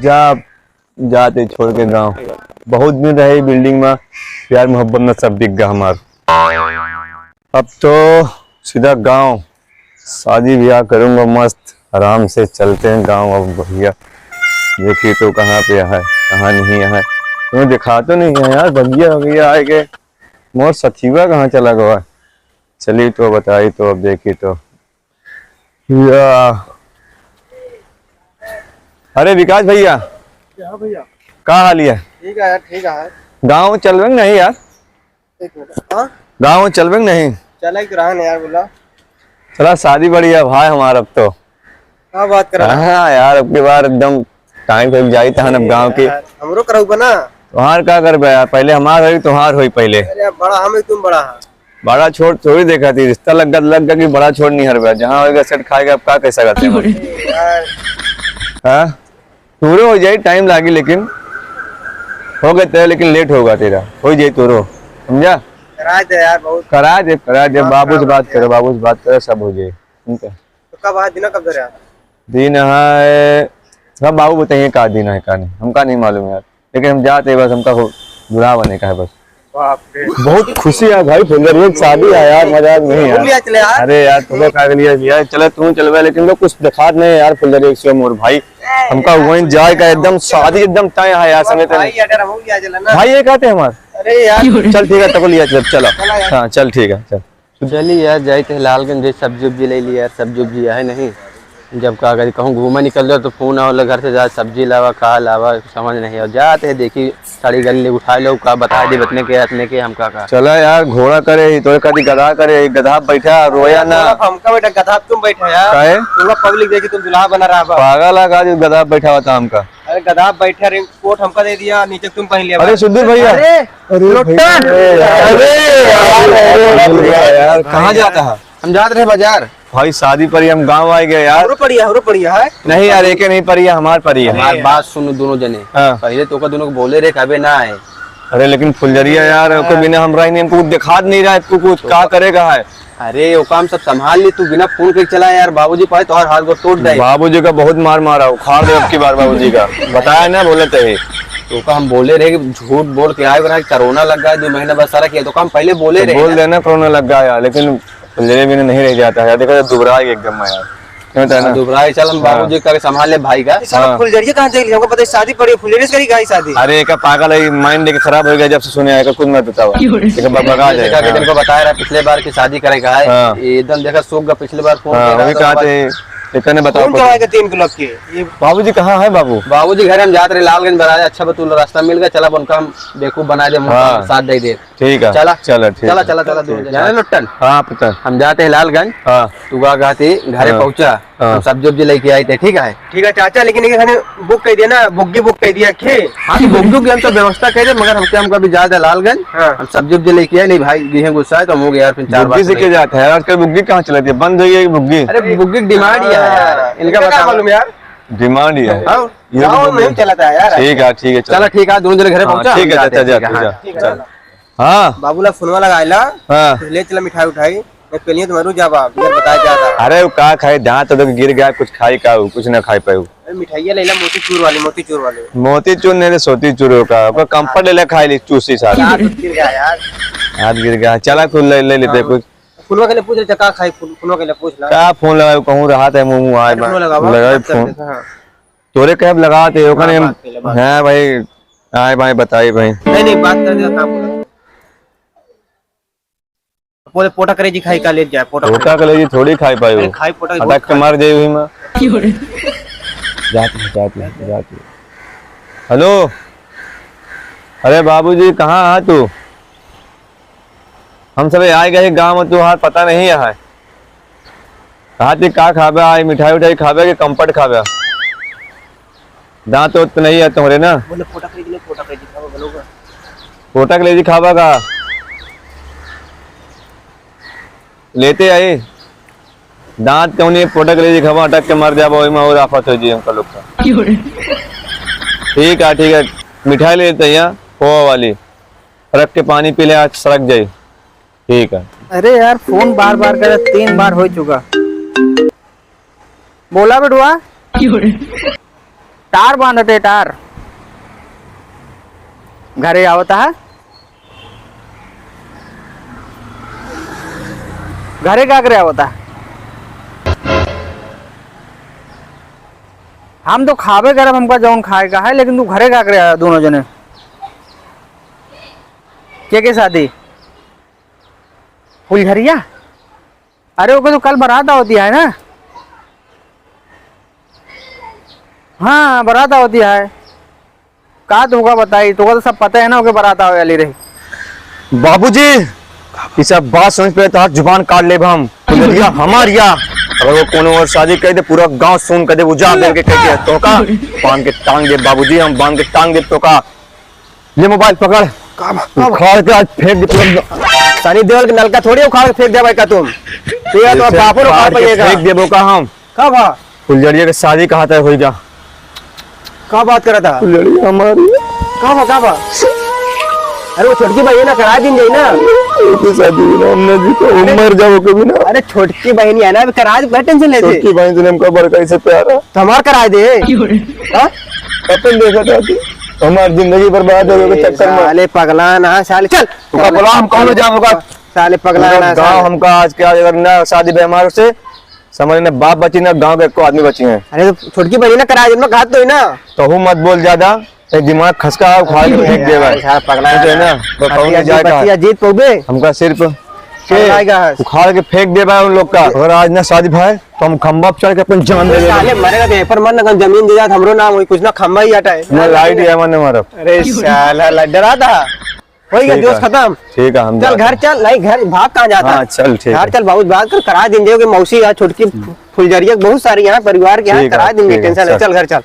जा जाते छोड़ के गांव। बहुत दिन रहे बिल्डिंग में, प्यार मोहब्बत में सब बिक गया हमार। अब तो सीधा गांव, शादी ब्याह करूंगा मस्त, आराम से चलते हैं गांव। अब भैया देखिए तो कहाँ पे है कहाँ नहीं है, तुम्हें दिखा तो नहीं है यार। भैया भैया आए गए, मोर सखीवा कहाँ चला गया। चलिए तो बताई तो, अब देखिए तो या। अरे विकास भैया, क्या भैया? क्या हाल है? ठीक है यार, ठीक है। गाँव चल रहे नहीं यार? एक मिनट। हाँ, गाँव चल रहे नहीं? चला ही रहा यार, बोला चला शादी बड़ी है भाई हमारा। अब तो हाँ बात कर रहा हाँ यार, अब की बार एकदम टाइम पे जाई था अब गाँव की। हमरो कराऊ बना। तुम्हार क्या कर यार, पहले हमार हुई तुम्हार हुई पहले। अरे बड़ा हम तुम बड़ा है। बड़ा छोड़ थोड़ी देखा थी, रिश्ता लग गया कि बड़ा छोड़ नहीं हर बार। जहाँ होगा सेट खाएगा, अब क्या कैसा करते हैं यार हाँ? पूरे हो जाए, टाइम लागी लेकिन हो गए तेरा, लेकिन लेट होगा तेरा, हो जाए तोरो, समझा? करा दे यार, बहुत करा दे। बाबू से बात करो, बाबू से बात करो, सब हो जाए। ठीक है, तो कब आज दिन कब धरे? दिन है सब बाबू बताइए का दिन है का नहीं, हमका नहीं मालूम यार, लेकिन हम जाते बस, हमका दूल्हा बने का है बस। बाप रे, बहुत खुशी है भाई, फुलझड़ी की शादी है यार, मजाक नहीं यार। चले यार। अरे यार तुम्हें खा लिया चले, तू चलवे, लेकिन लोग कुछ दिखा नहीं यार। फुलझड़ी एक मोर भाई, हमका वहीं जाए का एकदम शादी एकदम तय है यार। समय भाई यार हो गया चला ना भाई ये कहते हैं हमारे। अरे यार चल ठीक है, तको लिया चलो। हाँ चल ठीक है, चल चलिए यार, जाए थे लालगंज, सब्जी उब्जी ले लिया यार। सब्जी उब्जी है नहीं, जब का अगर कहूँ घूमने निकल जाओ तो फोन आओ घर से, जा सब्जी लावा खा लावा, समझ नहीं और जाते हैं। देखी साड़ी गली उठा लो, का बता दे बतने के हतने के हमका का। चला यार, घोड़ा करे तो कभी गधा करे, गधा बैठा रोया ना। हमका बेटा गधा तुम बैठा यार, काहे? तुम पब्लिक देखी तुम दुल्हा बना रहा बा। पागल लगा जो गधा बैठा हुआ था हमका। अरे गधा बैठा रे, कोट हमका दे दिया, नीचे तुम पहन लिया। अरे सुधीर भैया, यार कहाँ जाता है? हम जाते रहे बाजार भाई शादी पर ही हम गाँव आए गए यार। हमरो पड़िया है नहीं यार, एक नहीं परी है, हमार परी है। हमारी बात सुनो दोनों जने। हाँ। पहले तो का दोनों को बोले रे कभी ना आए। अरे लेकिन फुलझड़िया यार, उसको बिना हमरा ही नहीं, हमको दिखा नहीं रहा है, तू कुछ क्या करेगा है? अरे वो काम सब संभाल ली, तू बिना फोन के चला यार। बाबूजी पाए तो हर हाथ को तोड़ दे। बाबूजी का बहुत मार मारा, उखाड़ दे अब की बार बाबूजी का। बताया ना, बोले थे तो का हम बोले रहे कि झूठ बोल के आए बना, कोरोना लग गया 2 महीना बस सारा किया, तो काम पहले बोले रहे। बोल देना कोरोना लग गया यार, लेकिन फुलझड़ी बिना नहीं रह जाता है। देखो दुबरा एकदम यार, दुबराई। चल हम बाबूजी का संभाल ले भाई का। फुलझड़िया कहाँ देख लिया? हमको पता है शादी पड़ी है, फुलझड़ी से करी गई शादी। अरे एक पागल है, माइंड खराब हो गया जब से सुने आएगा, कुछ मत बताओ। बगा जाएगा तेरे को बताया रहा पिछले बार की शादी करेगा है। हाँ। एकदम देखा सूख गया पिछले बार फोन वही कहा थे, इतने बताओ। 3 किलो के ये बाबूजी कहाँ है? बाबू बाबूजी घर हम जाते रहे लालगंज बना। अच्छा बतूल रास्ता मिल गया, चला उनका हम बेवकूफ बना दे, हाँ। साथ दे दे। ठीक है, चला चलो ठीक चला है। चला चला दूर जाने लुट्टन। हाँ पता। हम जाते हैं लालगंज। हाँ तू गाती घरे हाँ। पहुंचा, हाँ। हम सब्जी उब्जी लेके आए थे। ठीक है ठीक है चाचा, लेकिन ये बुक कर दिया ना, बुग्गी बुक कर दिया खे। हाँ बुग्गू की हम तो व्यवस्था कह दे, मगर हम कभी ज्यादा लालगंज हाँ। हम सब्जी उब्जी लेके आए नहीं भाई। गेहूं गुस्सा है तो हम हो गया यार, फिर 4 बुग्गी से क्या जाता है आजकल? बुग्गी कहाँ चलाती है? बंद हो गई बुग्गी। अरे बुग्गी की डिमांड ही है यार, इनका क्या बता मालूम यार, डिमांड ही है। गाँव में चलाता है यार। ठीक है ठीक है, चला ठीक है, दोनों जने घरे पहुंचा। ठीक है, हम जाते हैं, जा ठीक है, हाँ। हाँ बाबूला फोनवा लगाइला, हाँ। ले चला मिठाई उठाई, मैं पहले तुम्हारू जाबा यार, बताया जाता। अरे वो का खाए, दांत तो गिर गया, कुछ खाई का कुछ ना खाई पाए। अरे मिठाइया ले ला, मोतीचूर वाली मोतीचूर नहीं, सोती चूर का कंफर्ट ले खाई ली, चूसी सारा यार, गिर गया यार, हाथ गिर गया। चला खुद ले लेते कुछ। फुलवा के लिए पूछ रहे चका खाई, फुलवा के लिए पूछ ला। क्या फोन लगाओ, कहूँ रहा था मुँह आए लगा फोन तोरे कैब लगाते हो कने। हाँ भाई आए भाई बताइए भाई। नहीं बात कर दे, काम बोले पोटा करे जी खाई का ले जाए। पोटा के लिए थोड़ी खाई पाई हो, खाई पोटा अटक के मर जाए हुई मां। जाती। हेलो, अरे बाबूजी कहाँ है तू? हम सब आए गए गाँव में, तू हाथ पता नहीं है कहा थी? का खाबे आई? मिठाई उठाई खाबे कि कंफर्ट खाबे? दांत तो नहीं है तुम्हारे ना? बोले पोटा करे जी खाओ बोलोगा। पोटा के लिए खाबा का लेते आए, दांत क्यों नहीं? पोटा के लिए खाबा, अटक के मर जाबो, और आफत हो जी हमका लोग का। ठीक है, मिठाई ले लेते हैं खोआ वाली, रख के पानी पी ले, आज सड़क जाए। ठीक है। अरे यार फोन बार बार करे, 3 बार हो चुका। बोला बेटुआ टार बांधते टार घरे आवता है घरे का करे आवता है हम तो खावे करब हमका जौन खाए का है लेकिन तू घरे का करे आया दोनों जने के शादी फुलझरिया अरे ओके तो कल बारात होती है ना हाँ बारात होती है का तो होगा बताई तो तो सब पता है ना ओके बारात आवे वाली रही बाबूजी ये सब बात समझ पे तो जुबान काट ले हम फुलझरिया हमारिया अगर वो कोनो और शादी कर दे पूरा गांव सुन कर दे उजाड़ दे के कह दे तो का बांध के टांग दे बाबूजी हम बांध के टांग दे तो का ये मोबाइल पकड़ उखाड़ के आज फेंक दे तुरंत सनी देओल के नलका थोड़ी उखाड़ के फेंक दे भाई का तुम तो या तो बापू रो उखाड़ पाइएगा फेंक देबो का हम का बा फुलझरिया के शादी कहा था होई जा का बात कर रहा था फुलझरिया हमारी का बा अरे वो छोटकी बहन ना करा दिन जाई ना तो शादी ना हमने जी तो उम्र जाओ कभी ना अरे छोटकी बहन है ना अभी करा दे टेंशन ले दे छोटी बहन से हमका बड़का से प्यारा तो हमार करा दे हां अपन देखा था हमारी जिंदगी बर्बाद हो गई चक्कर में साले पगला ना साले चल तुका बोला हम कौन जाऊंगा साले पगला ना गांव हमका आज के आज अगर ना शादी बेमार से समझ ना बाप बची ना गांव के को आदमी बची हैं अरे तो छोटकी बहन ना करा दे ना घात तो ही ना तो हूँ मत बोल ज्यादा एक दिमाग खसका उखाड़ के फेंक देगा साला पगला है ना बताओ ना जाएगा जीत पोबे हमका सिर्फ आएगा उखाड़ के फेंक दे भाई उन लोग का अगर आज ना शादी भाई तो हम खंबा पे चढ़ के अपन जान दे साले मरेगा तो पर मन ना जमीन दे जात हमरो नाम होई कुछ ना खंबा ही हटाए ना लाइट है मैंने मारा अरे साला डरा था हो गया ठीक जोश है। खत्म ठीक है हम चल जाते घर चल नहीं घर भाग कहाँ जाता हाँ, चल, ठीक घर है। चल बहुत बात कर करा दिन की मौसी यहाँ छोटकी फुलझरिया बहुत सारी यहाँ परिवार के यहाँ ठीक है, करा देंगे ठीक है, टेंशन चल। चल घर चल